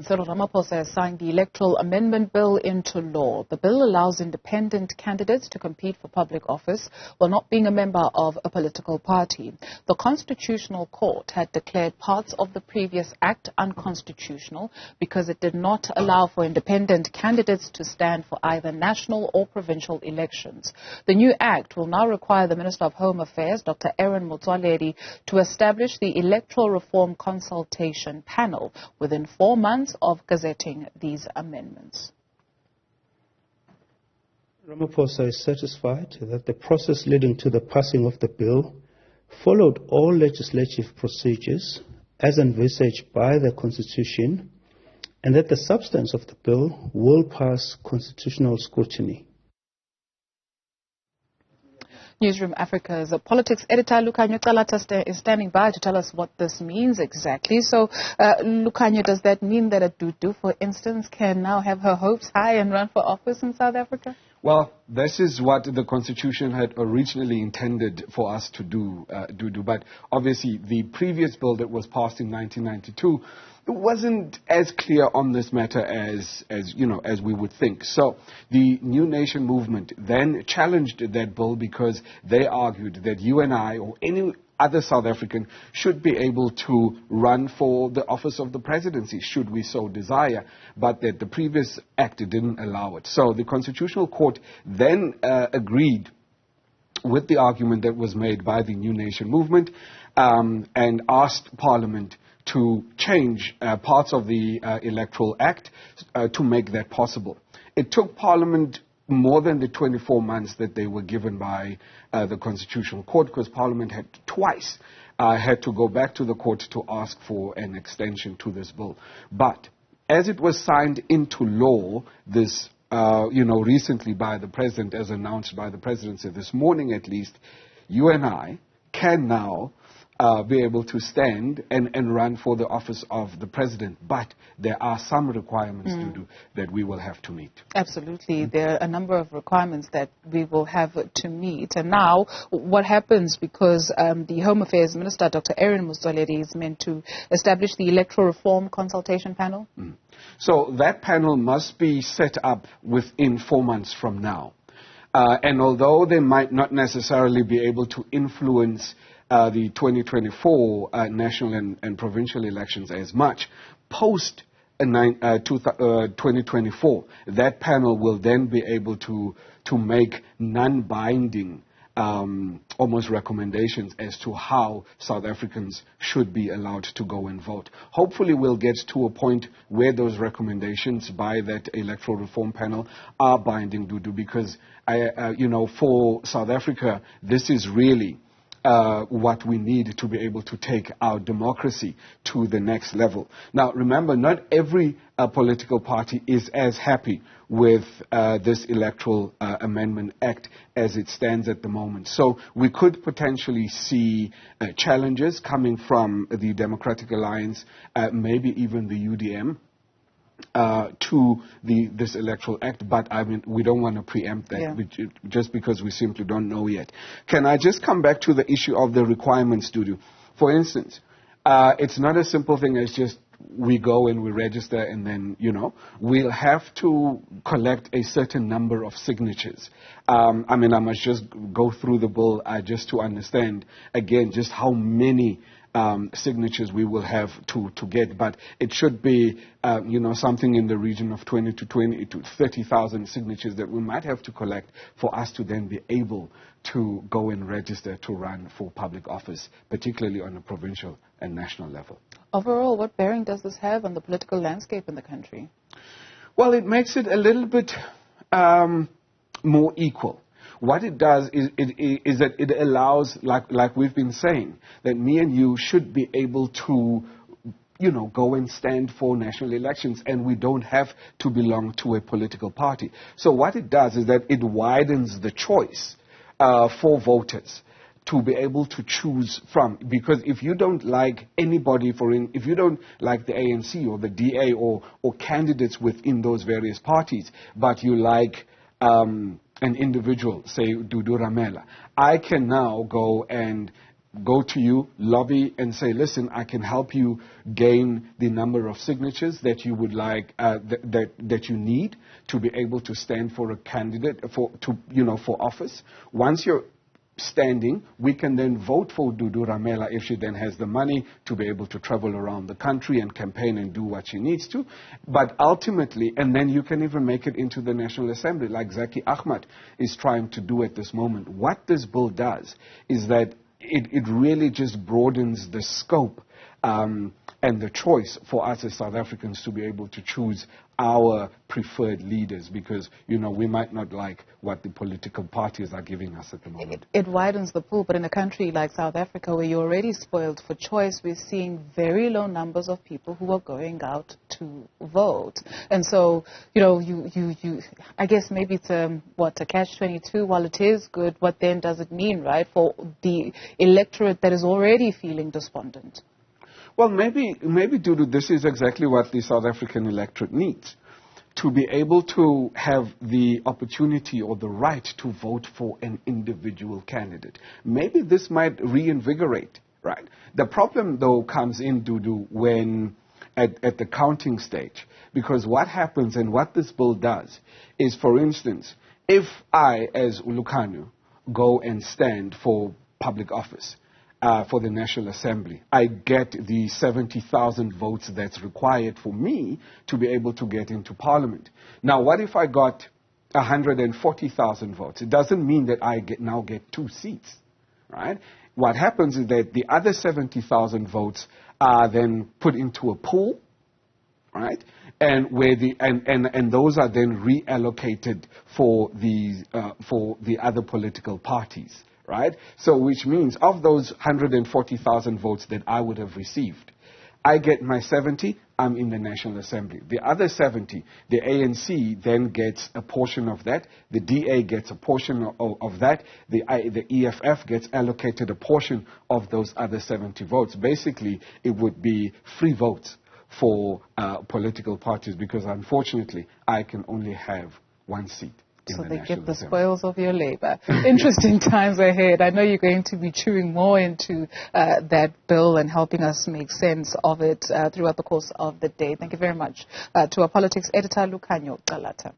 Cyril Ramaphosa has signed the electoral amendment bill into law. The bill allows independent candidates to compete for public office while not being a member of a political party. The Constitutional Court had declared parts of the previous act unconstitutional because it did not allow for independent candidates to stand for either national or provincial elections. The new act will now require the Minister of Home Affairs, Dr. Aaron Motsoaledi, to establish the Electoral Reform Consultation Panel within 4 months of gazetting these amendments. Ramaphosa is satisfied that the process leading to the passing of the bill followed all legislative procedures as envisaged by the Constitution, and that the substance of the bill will pass constitutional scrutiny. Newzroom Africa's politics editor Lukhanyo Calata is standing by to tell us what this means exactly. So, Lukhanyo, does that mean that a Dudu, for instance, can now have her hopes high and run for office in South Africa? Well, this is what the Constitution had originally intended for us to do, but obviously the previous bill that was passed in 1992 wasn't as clear on this matter as we would think. So the New Nation movement then challenged that bill because they argued that you and I or any other South African should be able to run for the office of the presidency, should we so desire, but that the previous act didn't allow it. So the Constitutional Court then agreed with the argument that was made by the New Nation movement and asked Parliament to change parts of the Electoral Act to make that possible. It took Parliament more than the 24 months that they were given by the Constitutional Court, because Parliament had twice had to go back to the court to ask for an extension to this bill. But as it was signed into law, this recently by the President, as announced by the Presidency this morning at least, you and I can now be able to stand and run for the office of the President. But there are some requirements that we will have to meet. Absolutely. There are a number of requirements that we will have to meet. And now, what happens, because the Home Affairs Minister, Dr. Aaron Motsoaledi, is meant to establish the Electoral Reform Consultation Panel? So that panel must be set up within 4 months from now. And although they might not necessarily be able to influence the 2024 national and provincial elections as much, post 2024, that panel will then be able to make non-binding almost recommendations as to how South Africans should be allowed to go and vote. Hopefully we'll get to a point where those recommendations by that electoral reform panel are binding, Dudu, because for South Africa, this is really what we need to be able to take our democracy to the next level. Now, remember, not every political party is as happy with this Electoral Amendment Act as it stands at the moment. So we could potentially see challenges coming from the Democratic Alliance, maybe even the UDM, to this Electoral Act, but I mean, we don't want to preempt that just because we simply don't know yet. Can I just come back to the issue of the requirements, Dudu? For instance, it's not a simple thing as just we go and we register and then, we'll have to collect a certain number of signatures. I must just go through the bill just to understand, again, just how many signatures we will have to get, but it should be something in the region of 20 to 30,000 signatures that we might have to collect for us to then be able to go and register to run for public office, particularly on a provincial and national level. Overall, what bearing does this have on the political landscape in the country? Well, it makes it a little bit more equal. What it does is that it allows, like we've been saying, that me and you should be able to, go and stand for national elections, and we don't have to belong to a political party. So what it does is that it widens the choice for voters to be able to choose from. Because if you don't like anybody, if you don't like the ANC or the DA or candidates within those various parties, but you like an individual, say Dudu Ramela, I can now go and go to you, lobby, and say, listen, I can help you gain the number of signatures that you would like, that you need to be able to stand for a candidate, for office. Once you're standing, we can then vote for Dudu Ramela if she then has the money to be able to travel around the country and campaign and do what she needs to. But ultimately, and then you can even make it into the National Assembly, like Zaki Ahmad is trying to do at this moment. What this bill does is that it really just broadens the scope and the choice for us as South Africans to be able to choose our preferred leaders, because, we might not like what the political parties are giving us at the moment. It widens the pool, but in a country like South Africa, where you're already spoiled for choice, we're seeing very low numbers of people who are going out to vote. And so, I guess maybe it's a catch-22. While it is good, what then does it mean, right, for the electorate that is already feeling despondent? Well, maybe, Dudu, this is exactly what the South African electorate needs, to be able to have the opportunity or the right to vote for an individual candidate. Maybe this might reinvigorate, right? The problem, though, comes in, Dudu, when at the counting stage, because what happens and what this bill does is, for instance, if I, as Lukhanyo, go and stand for public office, for the National Assembly, I get the 70,000 votes that's required for me to be able to get into Parliament. Now, what if I got 140,000 votes? It doesn't mean that I now get 2 seats, right? What happens is that the other 70,000 votes are then put into a pool, right? And where and those are then reallocated for the other political parties. Right? So which means of those 140,000 votes that I would have received, I get my 70, I'm in the National Assembly. The other 70, the ANC then gets a portion of that, the DA gets a portion of that, the EFF gets allocated a portion of those other 70 votes. Basically, it would be free votes for political parties, because unfortunately, I can only have 1 seat. So they get the spoils of your labor. Interesting times ahead. I know you're going to be chewing more into that bill and helping us make sense of it throughout the course of the day. Thank you very much to our politics editor, Lukhanyo Calata.